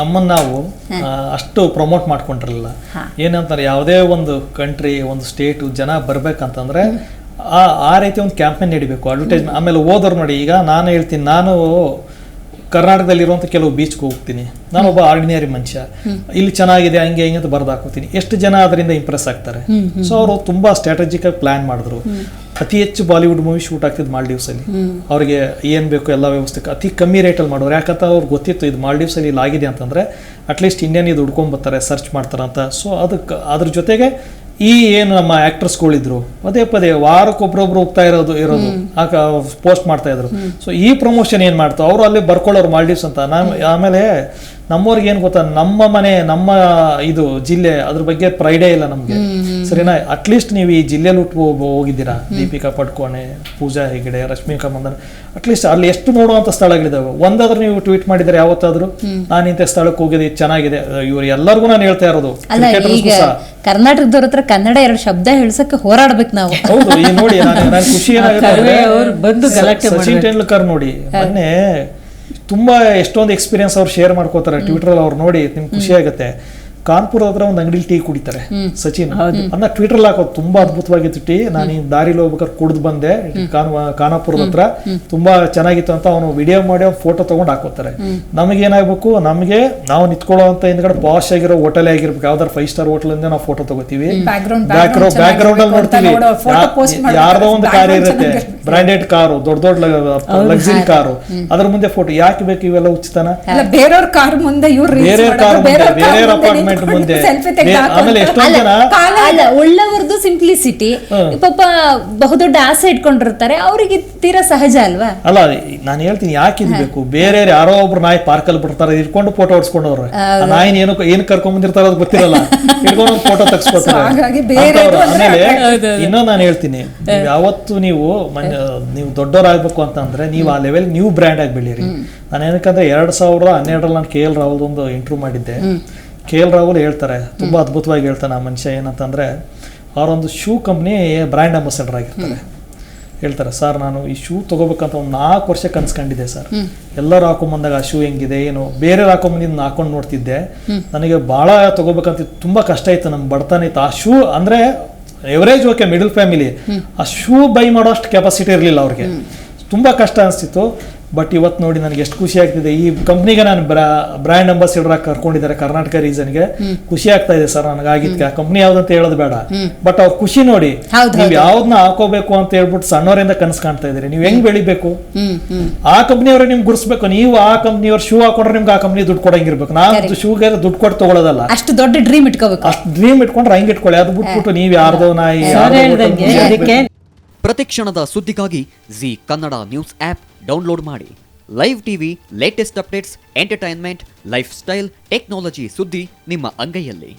ನಮ್ಮನ್ನು ನಾವು ಅಷ್ಟು ಪ್ರಮೋಟ್ ಮಾಡ್ಕೊಂಡಿರಲಿಲ್ಲ. ಏನಂತಾರೆ, ಯಾವುದೇ ಒಂದು ಕಂಟ್ರಿ, ಒಂದು ಸ್ಟೇಟು ಜನ ಬರ್ಬೇಕಂತಂದ್ರೆ ಆ ರೀತಿ ಒಂದು ಕ್ಯಾಂಪೇನ್ ನಡಿಬೇಕು, ಅಡ್ವರ್ಟೈಸ್ಮೆಂಟ್. ಆಮೇಲೆ ಓದೋರು ನೋಡಿ, ಈಗ ನಾನು ಹೇಳ್ತೀನಿ, ನಾನು ಕರ್ನಾಟಕದಲ್ಲಿರುವಂಥ ಕೆಲವು ಬೀಚ್ಗೆ ಹೋಗ್ತೀನಿ, ನಾನೊಬ್ಬ ಆರ್ಡಿನರಿ ಮನುಷ್ಯ, ಇಲ್ಲಿ ಚೆನ್ನಾಗಿದೆ ಹಂಗೆ ಹಿಂಗೆ ಅಂತ ಬರ್ದು ಹಾಕೋತೀನಿ, ಎಷ್ಟು ಜನ ಅದರಿಂದ ಇಂಪ್ರೆಸ್ ಆಗ್ತಾರೆ. ಸೊ ಅವರು ತುಂಬಾ ಸ್ಟ್ರಾಟಜಿಕ್ ಆಗಿ ಪ್ಲಾನ್ ಮಾಡಿದ್ರು. ಅತಿ ಹೆಚ್ಚು ಬಾಲಿವುಡ್ ಮೂವಿ ಶೂಟ್ ಆಗ್ತಿದ್ದು ಮಾಲ್ಡೀವ್ಸ್ ಅಲ್ಲಿ. ಅವ್ರಿಗೆ ಏನ್ ಬೇಕು ಎಲ್ಲ ವ್ಯವಸ್ಥೆ ಅತಿ ಕಮ್ಮಿ ರೇಟಲ್ಲಿ ಮಾಡೋರು. ಯಾಕಂತ ಅವ್ರಿಗೆ ಗೊತ್ತಿತ್ತು ಇದು ಮಾಲ್ಡೀವ್ಸ್ ಅಲ್ಲಿ ಇಲ್ಲಿ ಆಗಿದೆ ಅಂತಂದ್ರೆ ಅಟ್ಲೀಸ್ಟ್ ಇಂಡಿಯನ್ ಇದು ಹುಡ್ಕೊಂಡ್ಬರ್ತಾರೆ, ಸರ್ಚ್ ಮಾಡ್ತಾರೆ ಅಂತ. ಸೊ ಅದಕ್ಕೆ ಅದ್ರ ಜೊತೆಗೆ ಈ ಏನು ನಮ್ಮ ಆಕ್ಟರ್ಸ್ಗಳಿದ್ರು ಪದೇ ಪದೇ ವಾರಕ್ಕೊಬ್ರೊಬ್ರು ಹೋಗ್ತಾ ಇರೋದು ಪೋಸ್ಟ್ ಮಾಡ್ತಾ ಇದ್ರು. ಸೊ ಈ ಪ್ರಮೋಷನ್ ಏನ್ ಮಾಡ್ತಾವ ಅವರು ಅಲ್ಲಿ ಬರ್ಕೊಳ್ಳೋರು ಮಾಲ್ಡೀವ್ಸ್ ಅಂತ. ಆಮೇಲೆ ನಮ್ಮವ್ರಿಗೆ ಏನ್ ಗೊತ್ತಾ, ನಮ್ಮ ಮನೆ ನಮ್ಮ ಇದು ಜಿಲ್ಲೆ ಅದ್ರ ಬಗ್ಗೆ ಪ್ರೈಡೇ ಇಲ್ಲ ನಮ್ಗೆ, ಸರಿನಾ? ಅಟ್ಲೀಸ್ಟ್ ನೀವು ಈ ಜಿಲ್ಲೆಯಲ್ಲಿ ಹೋಗಿದ್ದೀರಾ, ದೀಪಿಕಾ ಪಡ್ಕೋಣೆ, ಪೂಜಾ ಹೆಗಡೆ, ರಶ್ಮಿಕಾ ಮಂದನ್, ಅಟ್ಲೀಸ್ಟ್ ಅಲ್ಲಿ ಎಷ್ಟು ನೋಡುವಂತ ಸ್ಥಳಗಳಿದಾವೆ. ಒಂದಾದ್ರೂ ನೀವು ಟ್ವೀಟ್ ಮಾಡಿದ್ರೆ ಯಾವತ್ತಾದ್ರೂ ನಾನು ಇಂಥ ಸ್ಥಳಕ್ಕೆ ಹೋಗಿದೆ ಚೆನ್ನಾಗಿದೆ, ಇವ್ರು ಎಲ್ಲರಿಗೂ ನಾನು ಹೇಳ್ತಾ ಇರೋದು. ಕರ್ನಾಟಕದವ್ರ ಹತ್ರ ಕನ್ನಡ 2 ಶಬ್ದ ಹೇಳ್ಸಕ್ಕೆ ಹೋರಾಡ್ಬೇಕು ನಾವು. ಹೌದು, ಈ ನೋಡಿ ನಾನು ಖುಷಿ ಏನಾಗುತ್ತೆ, ಸಚಿನ್ ತೆಂಡೂಲ್ಕರ್ ನೋಡಿ ಮೊನ್ನೆ ತುಂಬಾ ಎಷ್ಟೊಂದು ಎಕ್ಸ್ಪೀರಿಯನ್ಸ್ ಅವ್ರು ಶೇರ್ ಮಾಡ್ಕೋತಾರೆ ಟ್ವಿಟರ್. ಅವ್ರು ನೋಡಿ ನಿಮ್ಗೆ ಖುಷಿ ಆಗುತ್ತೆ. ಕಾನ್ಪುರ ಹತ್ರ ಒಂದು ಅಂಗಡಿ ಟೀ ಕುಡಿತಾರೆ ಸಚಿನ್, ಅದನ್ನ ಟ್ವಿಟರ್ ಹಾಕೋದು ತುಂಬಾ ಅದ್ಭುತವಾಗಿತ್ತು ಟೀ. ನಾನು ಈ ದಾರಿಲಿ ಹೋಗ್ಬೇಕಾದ್ರೆ ಕುಡ್ದು ಬಂದೆ ಖಾನಾಪುರದ ಹತ್ರ, ತುಂಬಾ ಚೆನ್ನಾಗಿತ್ತು ಅಂತ ಅವನು ವಿಡಿಯೋ ಮಾಡಿ ಅವ್ನು ಫೋಟೋ ತಗೊಂಡು ಹಾಕೋತಾರೆ. ನಮಗೆ ಏನಾಗಬೇಕು, ನಮಗೆ ನಾವು ನಿಂತ್ಕೊಳ್ಳೋ ಅಂತ ಹಿಂದ್ಗಡೆ ಪಾಶ್ ಆಗಿರೋ ಹೋಟೆಲ್ ಆಗಿರ್ಬೇಕು, ಯಾವ್ದಾರು 5 ಸ್ಟಾರ್ ಹೋಟೆಲ್ ಇಂದ ನಾವು ಫೋಟೋ ತಗೋತೀವಿ, ಬ್ಯಾಕ್ ಗ್ರೌಂಡ್ ಅಲ್ಲಿ ನೋಡ್ತೀವಿ ಯಾರ್ದೋ ಒಂದು ಕಾರ್ ಇರುತ್ತೆ, ಬ್ರಾಂಡೆಡ್ ಕಾರು, ದೊಡ್ಡ ಲಕ್ಸುರಿ ಕಾರು, ಅದ್ರ ಮುಂದೆ ಫೋಟೋ ಯಾಕೆ ಬೇಕು? ಇವೆಲ್ಲ ಉಚಿತನ? ಬೇರೆಯವ್ರ ಕಾರ್ ಮುಂದೆ ಬೇರೆಯವ್ರ ಅಪಾರ್ಟ್ಮೆಂಟ್ ಮುಂದೆ. ಆಮೇಲೆ ಎಷ್ಟೊಂದು ಜನ ಒಳ್ಳವರದು ಸಿಂಪ್ಲಿಸಿಟಿ, ಪಾಪ ಬಹುದೊಡ್ಡ ಆಸೆ ಇಟ್ಕೊಂಡಿರ್ತಾರೆ, ಅವ್ರಿಗೆ ತೀರಾ ಸಹಜ ಅಲ್ವಾ? ಅಲ್ಲ, ನಾನು ಹೇಳ್ತೀನಿ ಯಾಕೆ ಇದು ಬೇಕು. ಬೇರೆ ಯಾರೋ ಒಬ್ರು ನಾಯಿ ಪಾರ್ಕ್ ಅಲ್ಲಿ ಬಿಡ್ತಾರೆ, ಇಟ್ಕೊಂಡು ಫೋಟೋ ಹೊಡ್ಸ್ಕೊಂಡವ್ರೆ, ನಾಯಿನ ಏನ್ ಕರ್ಕೊಂಡ್ ಬಂದಿರ್ತಾರ ಅದು ಗೊತ್ತಿರಲ್ಲ, ಇಟ್ಕೊಂಡು ಫೋಟೋ ತೆಗ್ಸ್ಕೊತಾರೆ. ಆಮೇಲೆ ಇನ್ನೊಂದು ನಾನು ಹೇಳ್ತೀನಿ, ಯಾವತ್ತು ನೀವು ದೊಡ್ಡವರಾಗಬೇಕು ಅಂತಂದ್ರೆ ನೀವು ಆ ಲೆವೆಲ್ ನೀವು ಬ್ರ್ಯಾಂಡ್ ಆಗಿ ಬೆಳೀರಿ. ನಾನು ಏನಕ್ಕಂದ್ರೆ 2012 ನಾನು KL ರಾಹುಲ್ ಒಂದು ಇಂಟರ್ವ್ಯೂ ಮಾಡಿದ್ದೆ. KL ರಾಹುಲ್ ಹೇಳ್ತಾರೆ, ತುಂಬಾ ಅದ್ಭುತವಾಗಿ ಹೇಳ್ತಾನೆ ಆ ಮನುಷ್ಯ. ಏನಂತಂದ್ರೆ ಅವರೊಂದು ಶೂ ಕಂಪ್ನಿ ಬ್ರ್ಯಾಂಡ್ ಅಂಬಾಸಿಡರ್ ಆಗಿರ್ತಾರೆ. ಹೇಳ್ತಾರೆ, ಸರ್ ನಾನು ಈ ಶೂ ತಗೋಬೇಕಂತ ಒಂದು 4 ವರ್ಷ ಕನ್ಸ್ಕೊಂಡಿದ್ದೆ ಸರ್. ಎಲ್ಲರೂ ಹಾಕೊಂಬಂದಾಗ ಆ ಶೂ ಹೆಂಗಿದೆ ಏನು, ಬೇರೆ ಹಾಕೊಂಬಂದಿದ್ದು ಹಾಕೊಂಡು ನೋಡ್ತಿದ್ದೆ, ನನಗೆ ಬಹಳ ತಗೋಬೇಕಂತ ತುಂಬಾ ಕಷ್ಟ ಇತ್ತು, ನಮ್ಗೆ ಬಡತನ ಇತ್ತು. ಆ ಶೂ ಅಂದ್ರೆ ಎವರೇಜ್ ಓಕೆ ಮಿಡಲ್ ಫ್ಯಾಮಿಲಿ, ಆ ಶೂ ಬೈ ಮಾಡೋ ಅಷ್ಟು ಕೆಪಾಸಿಟಿ ಇರಲಿಲ್ಲ ಅವ್ರಿಗೆ, ತುಂಬಾ ಕಷ್ಟ ಅನಿಸ್ತಿತ್ತು. ಬಟ್ ಇವತ್ತು ನೋಡಿ ನನಗೆ ಎಷ್ಟು ಖುಷಿ ಆಗ್ತಿದೆ, ಈ ಕಂಪ್ನಿಗೆ ನಾನು ಬ್ರ್ಯಾಂಡ್ ಅಂಬಾಸಿಡರ್ ಆಗಿ ಕರ್ಕೊಂಡಿದ್ದಾರೆ ಕರ್ನಾಟಕ ರೀಸನ್ಗೆ. ಖುಷಿ ಆಗ್ತಾ ಇದೆ ಸರ್ ನನಗಾಗಿದ್ಕೆ. ಕಂಪ್ನಿ ಯಾವ್ದಂತ ಹೇಳೋದು ಬೇಡ, ಬಟ್ ಅವ್ರ ಖುಷಿ ನೋಡಿ. ನೀವು ಯಾವ್ದನ್ನ ಹಾಕೋಬೇಕು ಅಂತ ಹೇಳ್ಬಿಟ್ಟು ಸಣ್ಣವರಿಂದ ಕನಸು ಕಾಣ್ತಾ ಇದ್ದೀರಿ, ನೀವು ಹೆಂಗ್ ಬೆಳಿಬೇಕು? ಆ ಕಂಪ್ನಿಯವ್ರೆ ನಿಮ್ಗೆ ಗುರ್ಸ್ಬೇಕು. ನೀವು ಆ ಕಂಪ್ನಿಯವ್ರು ಶೂ ಹಾಕೊಂಡ್ರೆ ನಿಮ್ಗೆ ಆ ಕಂಪ್ನಿ ದುಡ್ಡು ಕೊಡಂಗಿರ್ಬೇಕು. ನಾವು ಶೂಗೆ ದುಡ್ಡು ಕೊಟ್ಟು ತಗೊಳ್ಳೋದಲ್ಲ, ಅಷ್ಟು ದೊಡ್ಡ ಡ್ರೀಮ್ ಇಟ್ಕೋಬೇಕು. ಅಷ್ಟು ಡ್ರೀಮ್ ಇಟ್ಕೊಂಡ್ರೆ ಹಂಗೆ ಇಟ್ಕೊಳ್ಳಿ. ಅದು ಬಿಟ್ಬಿಟ್ಟು ನೀವು ಯಾರ್ದೋ ನಾಯಿ ಪ್ರತಿಕ್ಷಣದ ಸುದ್ದಿಗಾಗಿ Zee Kannada news app download ಮಾಡಿ. Live TV, latest updates, entertainment, lifestyle, technology ಸುದ್ದಿ ನಿಮ್ಮ ಅಂಗೈಯಲ್ಲಿ.